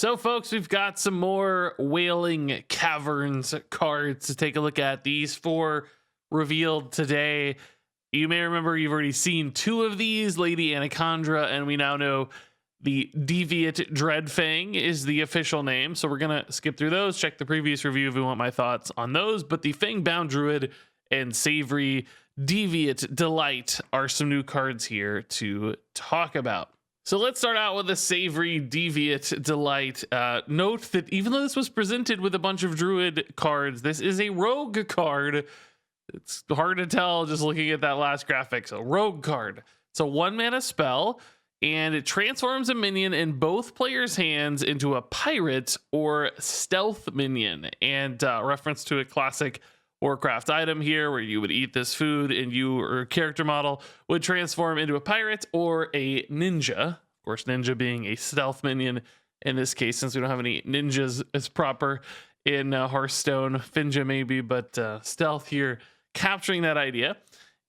So folks, we've got some more Wailing Caverns cards to take a look at. These 4 revealed today. You may remember you've already seen 2 of these, Lady Anacondra, and we now know the Deviate Dread Fang is the official name. So we're going to skip through those, check the previous review if you want my thoughts on those. But the Fang Bound Druid and Savory Deviate Delight are some new cards here to talk about. So let's start out with the Savory Deviate Delight. Note that even though this was presented with a bunch of Druid cards, this is a Rogue card. It's hard to tell just looking at that last graphic. So Rogue card. It's a 1-mana spell, and it transforms a minion in both players' hands into a pirate or stealth minion. And reference to a classic Warcraft item here where you would eat this food and you or character model would transform into a pirate or a ninja. Of course, ninja being a stealth minion in this case, since we don't have any ninjas as proper in Hearthstone. Finja maybe, but stealth here capturing that idea.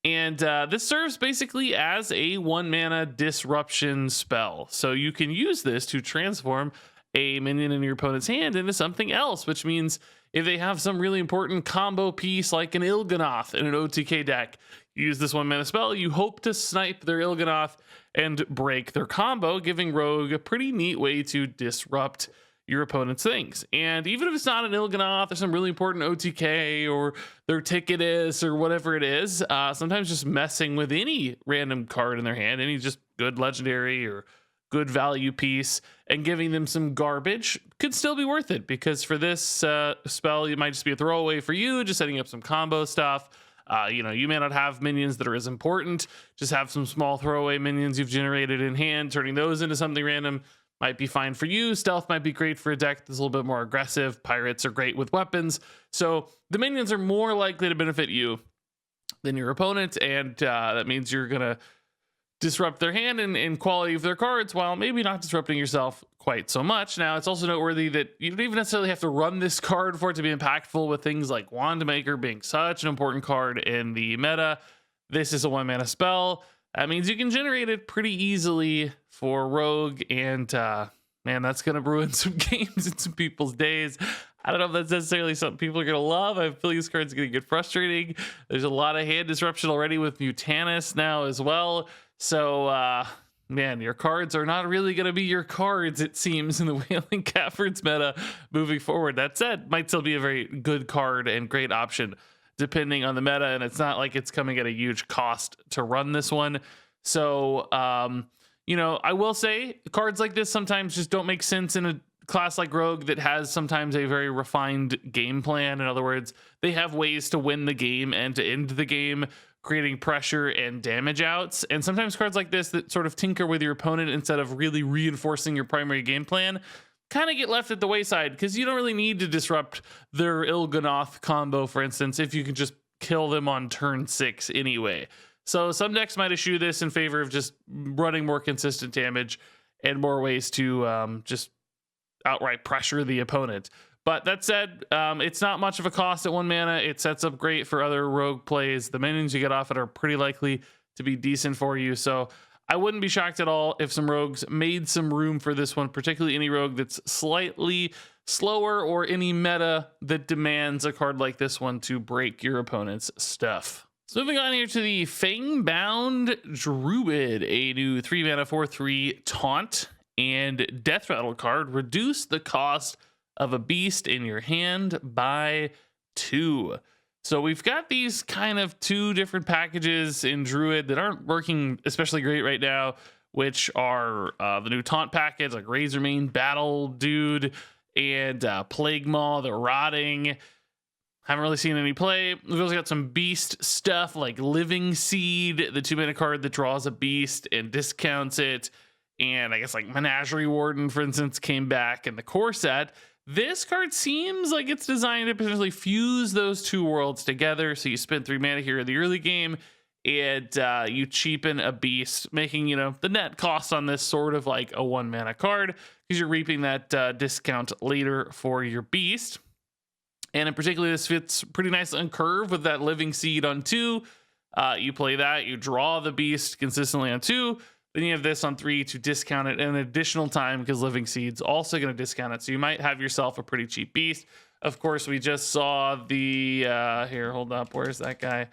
And this serves basically as a 1-mana disruption spell. So you can use this to transform a minion in your opponent's hand into something else, which means if they have some really important combo piece like an Il'gynoth in an OTK deck, you use this 1-mana spell, you hope to snipe their Il'gynoth and break their combo, giving Rogue a pretty neat way to disrupt your opponent's things. And even if it's not an Il'gynoth or some really important OTK or their Ticketus or whatever it is, sometimes just messing with any random card in their hand, any just good legendary or good value piece, and giving them some garbage could still be worth it, because for this spell, it might just be a throwaway for you, just setting up some combo stuff. You may not have minions that are as important, just have some small throwaway minions you've generated in hand, turning those into something random might be fine for you. Stealth might be great for a deck that's a little bit more aggressive. Pirates are great with weapons. So the minions are more likely to benefit you than your opponent, and that means you're going to disrupt their hand and quality of their cards while maybe not disrupting yourself quite so much. Now, it's also noteworthy that you don't even necessarily have to run this card for it to be impactful, with things like Wandmaker being such an important card in the meta. This is a 1-mana spell. That means you can generate it pretty easily for Rogue, and man, that's going to ruin some games in some people's days. I don't know if that's necessarily something people are going to love. I feel like this card's going to get frustrating. There's a lot of hand disruption already with Mutanus now as well. So, man, your cards are not really going to be your cards, it seems, in the Wailing Caverns meta moving forward. That said, might still be a very good card and great option depending on the meta, and it's not like it's coming at a huge cost to run this one. So, I will say cards like this sometimes just don't make sense in a class like Rogue that has sometimes a very refined game plan. In other words, they have ways to win the game and to end the game, creating pressure and damage outs. And sometimes cards like this that sort of tinker with your opponent instead of really reinforcing your primary game plan kind of get left at the wayside, because you don't really need to disrupt their Il'gynoth combo, for instance, if you can just kill them on turn 6 anyway. So some decks might eschew this in favor of just running more consistent damage and more ways to just outright pressure the opponent. But that said, it's not much of a cost at 1 mana. It sets up great for other Rogue plays. The minions you get off it are pretty likely to be decent for you. So I wouldn't be shocked at all if some Rogues made some room for this one, particularly any Rogue that's slightly slower or any meta that demands a card like this one to break your opponent's stuff. So moving on here to the Fang Bound Druid, a new 3-mana 4/3 taunt and death rattle card. Reduce the cost of a beast in your hand by 2. So we've got these kind of 2 different packages in Druid that aren't working especially great right now, which are the new taunt package like Razormane Battle Dude and Plague Maw the Rotting. Haven't really seen any play. We've also got some beast stuff like Living Seed, the 2-mana card that draws a beast and discounts it. And I guess like Menagerie Warden, for instance, came back in the core set. This card seems like it's designed to potentially fuse those 2 worlds together. So you spend 3 mana here in the early game, and you cheapen a beast, making, the net cost on this sort of like a 1-mana card, because you're reaping that discount later for your beast. And in particular, this fits pretty nice on curve with that Living Seed on 2. You play that, you draw the beast consistently on 2. Then you have this on 3 to discount it an additional time because Living Seed's also going to discount it. So you might have yourself a pretty cheap beast. Of course, we just saw the here, hold up, where's that guy?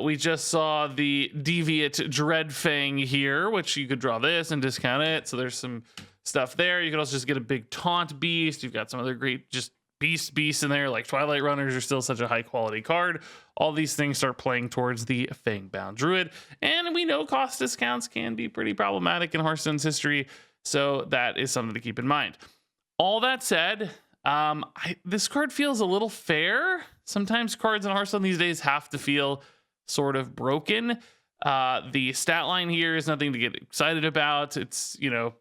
We just saw the deviate dread fang here, which you could draw this and discount it. So there's some stuff there. You could also just get a big taunt beast. You've got some other great just beasts in there, like Twilight Runners are still such a high quality card. All these things start playing towards the fang bound druid, and we know cost discounts can be pretty problematic in Hearthstone's history, so that is something to keep in mind. All that said, this card feels a little fair. Sometimes cards in Hearthstone these days have to feel sort of broken. The stat line here is nothing to get excited about. It's, you know,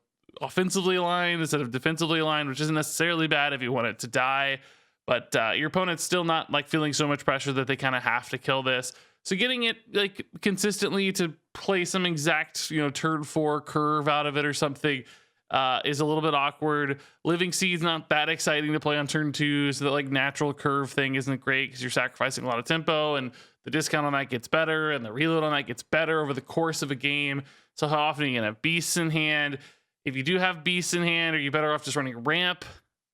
offensively aligned instead of defensively aligned, which isn't necessarily bad if you want it to die, but your opponent's still not like feeling so much pressure that they kind of have to kill this. So getting it like consistently to play some exact, you know, turn 4 curve out of it or something is a little bit awkward. Living Seed's not that exciting to play on turn 2, so that like natural curve thing isn't great because you're sacrificing a lot of tempo, and the discount on that gets better and the reload on that gets better over the course of a game. So how often are you gonna have beasts in hand? If you do have beasts in hand, are you better off just running ramp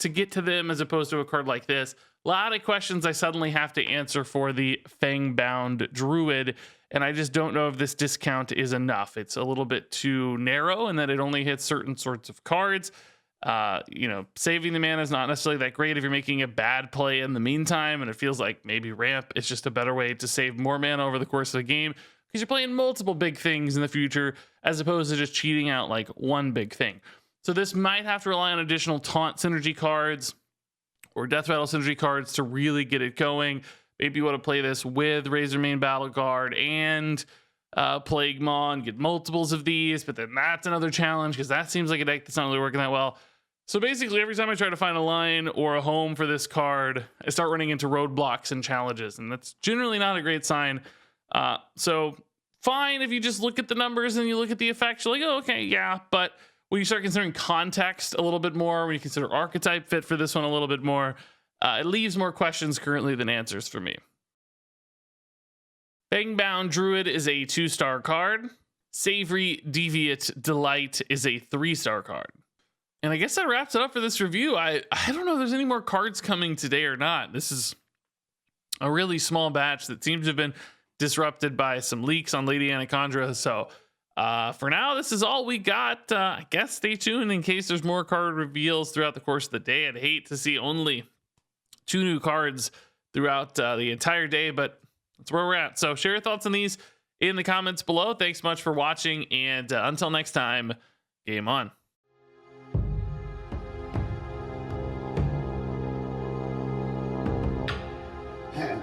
to get to them as opposed to a card like this? A lot of questions I suddenly have to answer for the fang-bound druid, and I just don't know if this discount is enough. It's a little bit too narrow in that it only hits certain sorts of cards. You know, saving the mana is not necessarily that great if you're making a bad play in the meantime, and it feels like maybe ramp is just a better way to save more mana over the course of the game, because you're playing multiple big things in the future as opposed to just cheating out like one big thing. So this might have to rely on additional taunt synergy cards or death rattle synergy cards to really get it going. Maybe you want to play this with Razormane Battle Guard and Plague Maw and get multiples of these, but then that's another challenge because that seems like a deck that's not really working that well. So basically every time I try to find a line or a home for this card, I start running into roadblocks and challenges, and that's generally not a great sign. So fine if you just look at the numbers and you look at the effects, you're like, oh, okay, yeah. But when you start considering context a little bit more, when you consider archetype fit for this one a little bit more, it leaves more questions currently than answers for me. Fangbound Druid is a 2-star card. Savory Deviate Delight is a 3-star card. And I guess that wraps it up for this review. I don't know if there's any more cards coming today or not. This is a really small batch that seems to have been disrupted by some leaks on Lady Anacondra. So for now, this is all we got. I guess stay tuned in case there's more card reveals throughout the course of the day. I'd hate to see only 2 new cards throughout the entire day, but that's where we're at. So share your thoughts on these in the comments below. Thanks much for watching, and until next time, game on. Yeah.